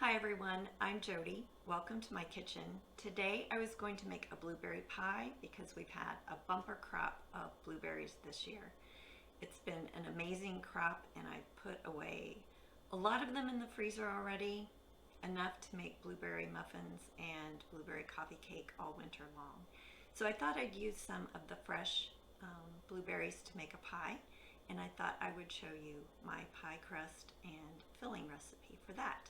Hi everyone, I'm Jody. Welcome to my kitchen. Today I was going to make a blueberry pie because we've had a bumper crop of blueberries this year. It's been an amazing crop and I've put away a lot of them in the freezer already, enough to make blueberry muffins and blueberry coffee cake all winter long. So I thought I'd use some of the fresh blueberries to make a pie, and I thought I would show you my pie crust and filling recipe for that.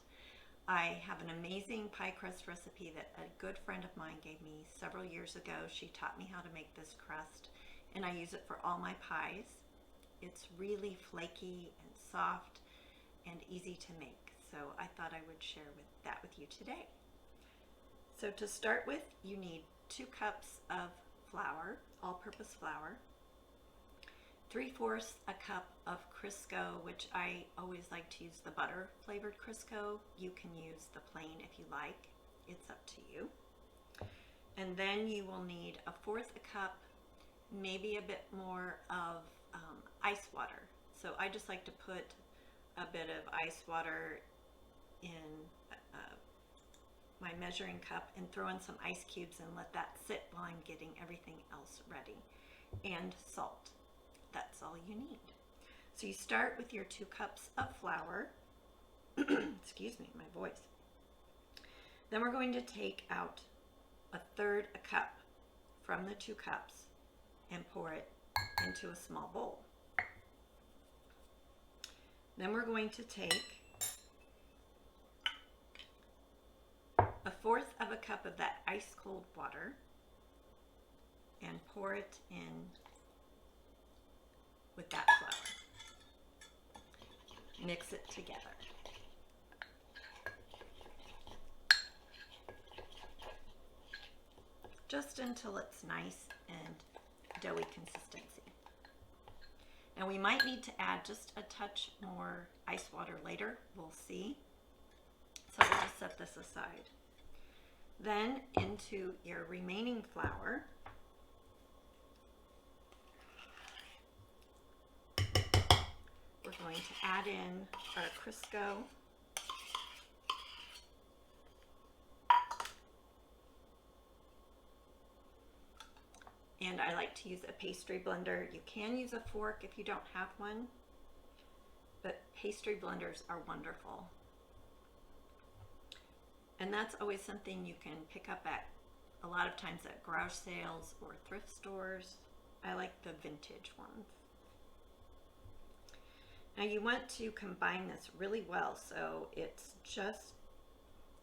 I have an amazing pie crust recipe that a good friend of mine gave me several years ago. She taught me how to make this crust, and I use it for all my pies. It's really flaky and soft and easy to make, so I thought I would share that with you today. So to start with, you need 2 cups of flour, all-purpose flour, 3/4 a cup of Crisco, which I always like to use the butter flavored Crisco. You can use the plain if you like. It's up to you. And then you will need 1/4 a cup, maybe a bit more of ice water. So I just like to put a bit of ice water in my measuring cup and throw in some ice cubes and let that sit while I'm getting everything else ready. And salt. That's all you need. So you start with your 2 cups of flour. Excuse me, my voice. Then we're going to take out 1/3 a cup from the 2 cups and pour it into a small bowl. Then we're going to take 1/4 of a cup of that ice cold water and pour it in with that flour. Mix it together. Just until it's nice and doughy consistency. And we might need to add just a touch more ice water later, we'll see. So we'll just set this aside. Then into your remaining flour, we're going to add in our Crisco, and I like to use a pastry blender. You can use a fork if you don't have one, but pastry blenders are wonderful. And that's always something you can pick up at a lot of times at garage sales or thrift stores. I like the vintage ones. Now you want to combine this really well so it's just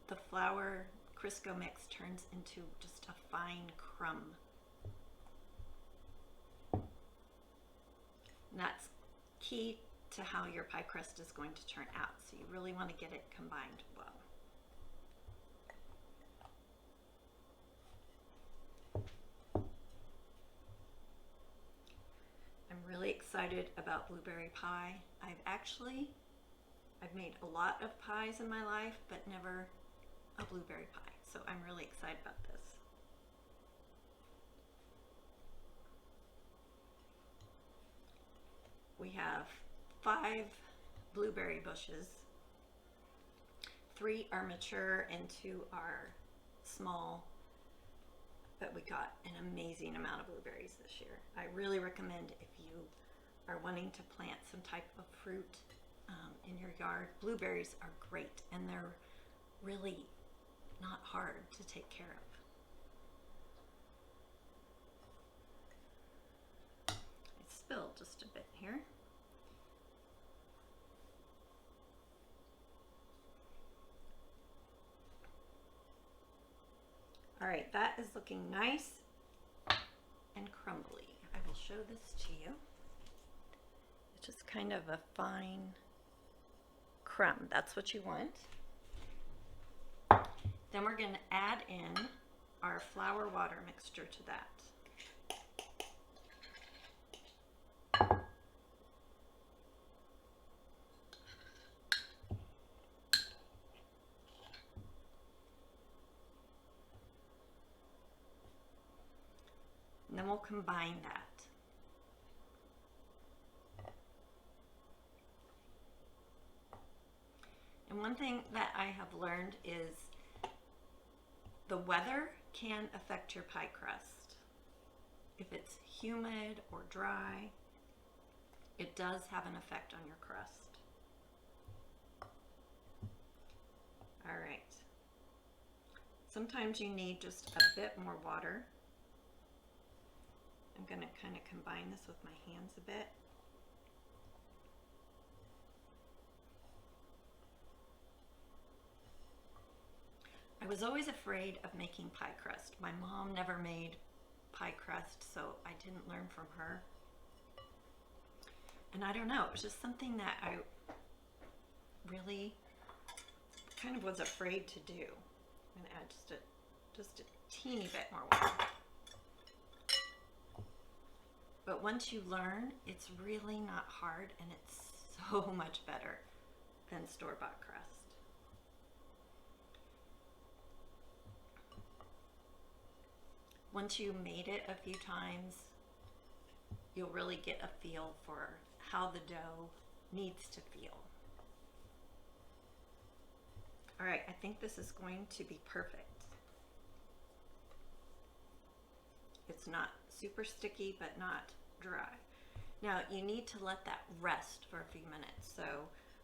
the flour Crisco mix turns into just a fine crumb. And that's key to how your pie crust is going to turn out. So you really want to get it combined well. I'm really excited about blueberry pie. I've made a lot of pies in my life, but never a blueberry pie. So I'm really excited about this. We have 5 blueberry bushes. 3 are mature and 2 are small, but we got an amazing amount of blueberries this year. I really recommend if you are wanting to plant some type of fruit in your yard, blueberries are great and they're really not hard to take care of. I spilled just a bit here. All right, that is looking nice and crumbly. I will show this to you. It's just kind of a fine crumb. That's what you want. Then we're going to add in our flour water mixture to that. And then we'll combine that. And one thing that I have learned is the weather can affect your pie crust. If it's humid or dry, it does have an effect on your crust. All right. Sometimes you need just a bit more water. I'm going to kind of combine this with my hands a bit. I was always afraid of making pie crust. My mom never made pie crust, so I didn't learn from her. And I don't know, it was just something that I really kind of was afraid to do. I'm going to add just a teeny bit more water. But once you learn, it's really not hard, and it's so much better than store-bought crust. Once you made it a few times, you'll really get a feel for how the dough needs to feel. All right, I think this is going to be perfect. It's not super sticky, but not dry. Now you need to let that rest for a few minutes. So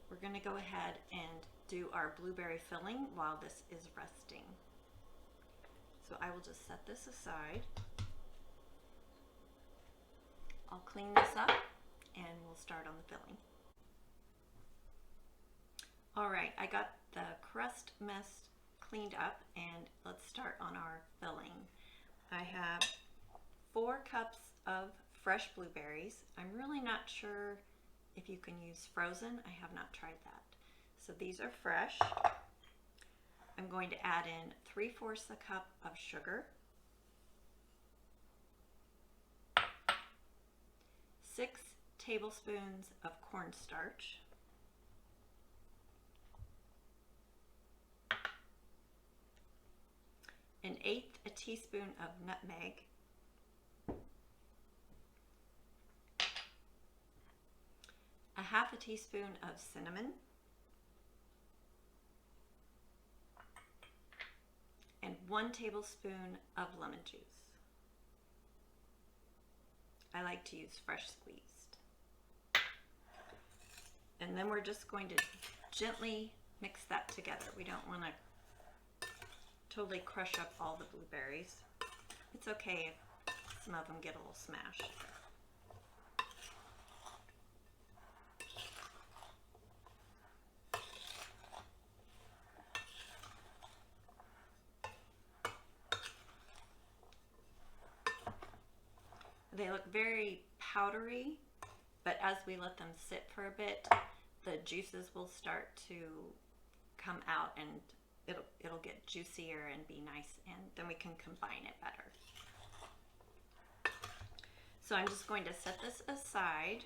we're going to go ahead and do our blueberry filling while this is resting. So I will just set this aside. I'll clean this up and we'll start on the filling. All right, I got the crust mess cleaned up, and let's start on our filling. I have 4 cups of fresh blueberries. I'm really not sure if you can use frozen. I have not tried that. So these are fresh. I'm going to add in 3/4 a cup of sugar, 6 tablespoons of cornstarch, 1/8 a teaspoon of nutmeg, 1/2 teaspoon of cinnamon, and 1 tablespoon of lemon juice. I like to use fresh squeezed. And then we're just going to gently mix that together. We don't want to totally crush up all the blueberries. It's okay if some of them get a little smashed. They look very powdery, but as we let them sit for a bit, the juices will start to come out, and it'll get juicier and be nice, and then we can combine it better. So I'm just going to set this aside,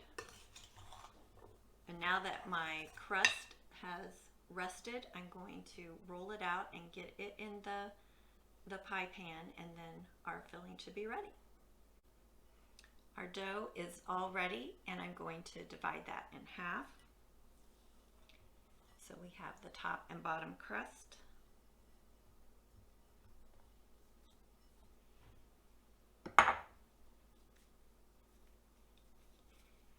and now that my crust has rested, I'm going to roll it out and get it in the pie pan, and then our filling should be ready. Our dough is all ready, and I'm going to divide that in half. So we have the top and bottom crust.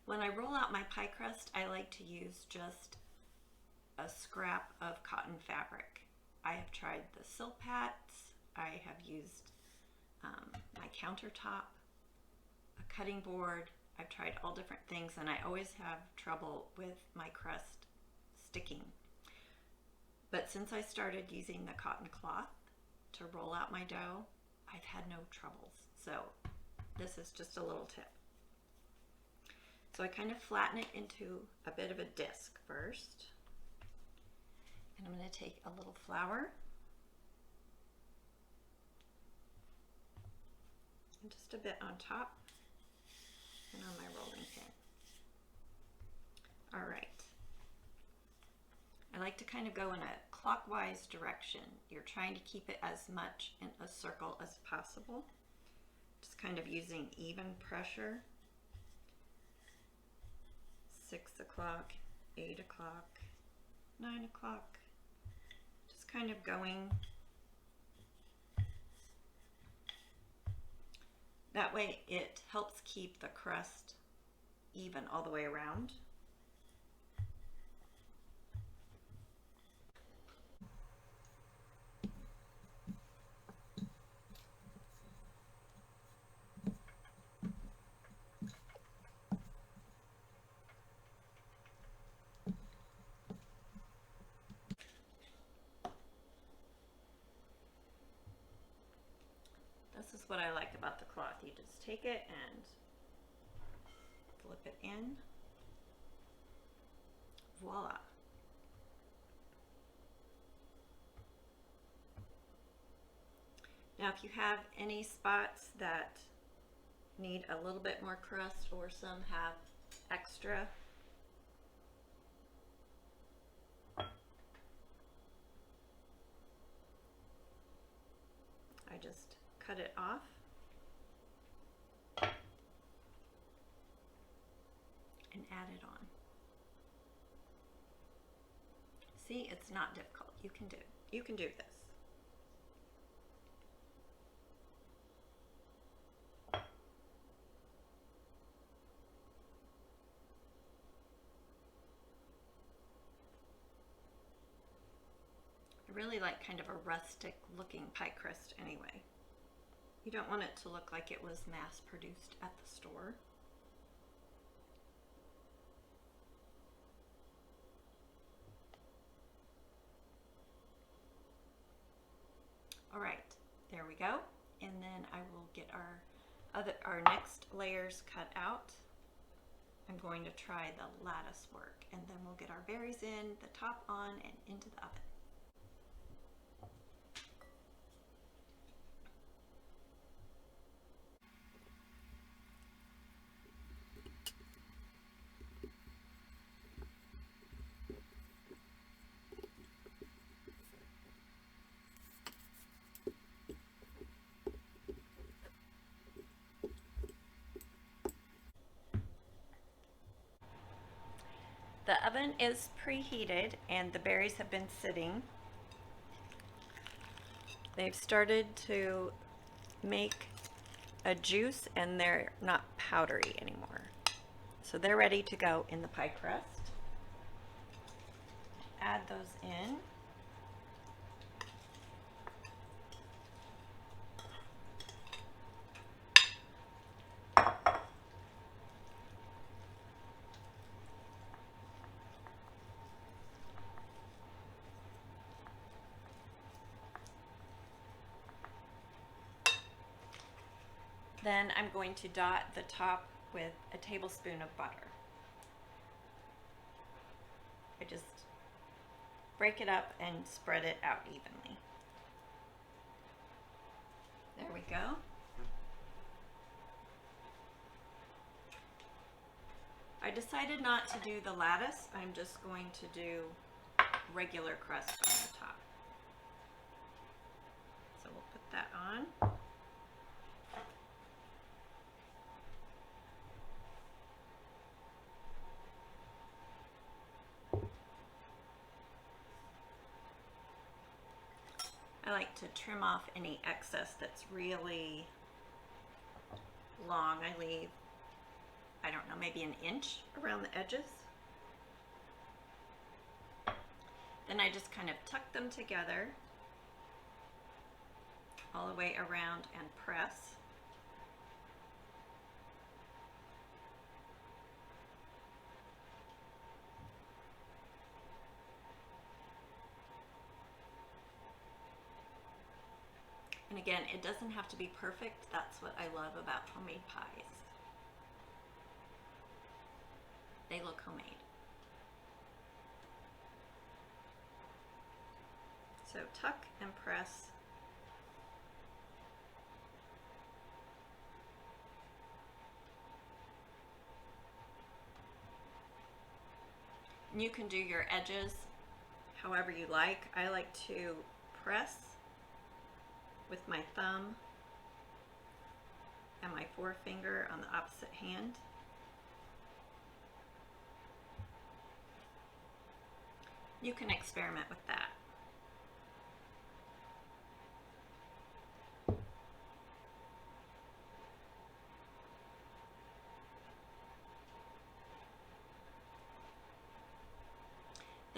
When I roll out my pie crust, I like to use just a scrap of cotton fabric. I have tried the silk pats, I have used my countertop, a cutting board. I've tried all different things, and I always have trouble with my crust sticking. But since I started using the cotton cloth to roll out my dough, I've had no troubles. So this is just a little tip. So I kind of flatten it into a bit of a disc first. And I'm going to take a little flour and just a bit on top and on my rolling pin. All right. I like to kind of go in a clockwise direction. You're trying to keep it as much in a circle as possible. Just kind of using even pressure. 6 o'clock, 8 o'clock, 9 o'clock, kind of going. That way it helps keep the crust even all the way around. This is what I like about the cloth. You just take it and flip it in. Voila. Now if you have any spots that need a little bit more crust or some have extra, I just cut it off and add it on. See, it's not difficult. You can do this. I really like kind of a rustic looking pie crust anyway. You don't want it to look like it was mass produced at the store. All right, there we go. And then I will get our next layers cut out. I'm going to try the lattice work, and then we'll get our berries in, the top on, and into the oven. The oven is preheated and the berries have been sitting. They've started to make a juice and they're not powdery anymore. So they're ready to go in the pie crust. Add those in. Then I'm going to dot the top with a tablespoon of butter. I just break it up and spread it out evenly. There we go. I decided not to do the lattice. I'm just going to do regular crust on the top. So we'll put that on. I like to trim off any excess that's really long. I leave, I don't know, maybe an inch around the edges. Then I just kind of tuck them together all the way around and press. And again, it doesn't have to be perfect. That's what I love about homemade pies. They look homemade. So tuck and press. And you can do your edges however you like. I like to press with my thumb and my forefinger on the opposite hand. You can experiment with that.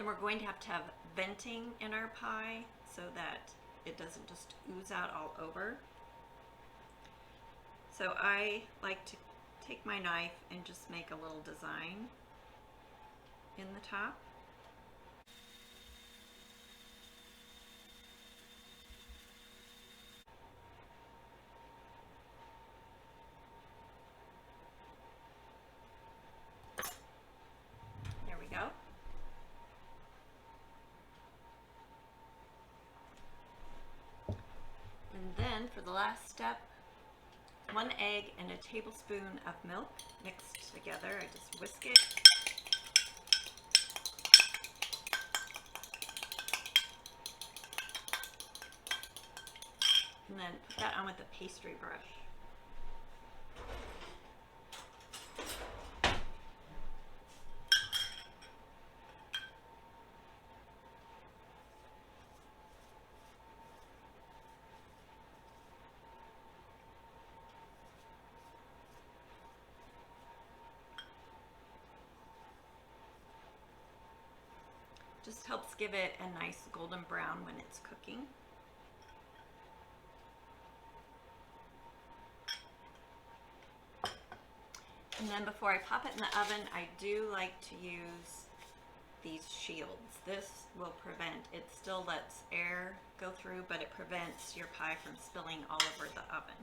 we're going to have venting in our pie so that it doesn't just ooze out all over. So I like to take my knife and just make a little design in the top. There we go. And then for the last step, 1 egg and a tablespoon of milk mixed together. I just whisk it. And then put that on with a pastry brush. Just helps give it a nice golden brown when it's cooking. And then before I pop it in the oven, I do like to use these shields. This will prevent, it still lets air go through, but it prevents your pie from spilling all over the oven.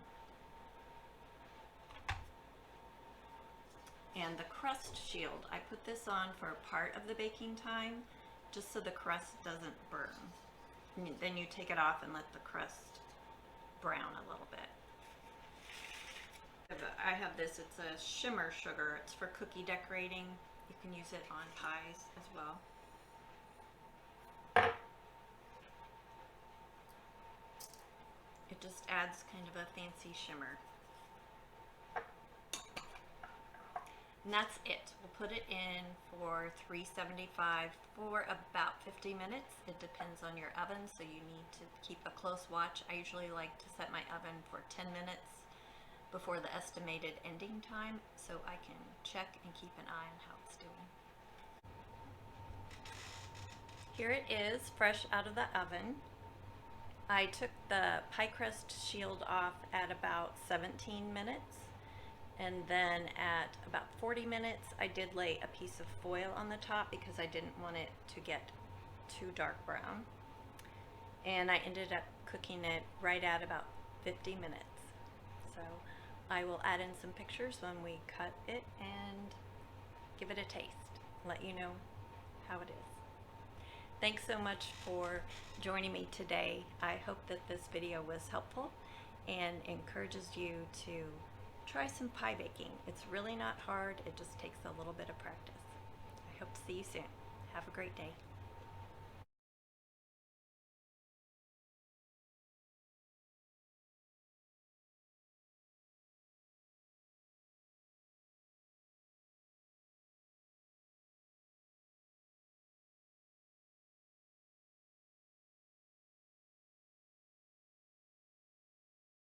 And the crust shield, I put this on for part of the baking time, just so the crust doesn't burn. And then you take it off and let the crust brown a little bit. I have this, it's a shimmer sugar. It's for cookie decorating. You can use it on pies as well. It just adds kind of a fancy shimmer. And that's it. We'll put it in for 375 for about 50 minutes. It depends on your oven, so you need to keep a close watch. I usually like to set my oven for 10 minutes before the estimated ending time, so I can check and keep an eye on how it's doing. Here it is, fresh out of the oven. I took the pie crust shield off at about 17 minutes. And then at about 40 minutes, I did lay a piece of foil on the top because I didn't want it to get too dark brown. And I ended up cooking it right at about 50 minutes. So I will add in some pictures when we cut it and give it a taste, let you know how it is. Thanks so much for joining me today. I hope that this video was helpful and encourages you to try some pie baking. It's really not hard. It just takes a little bit of practice. I hope to see you soon. Have a great day.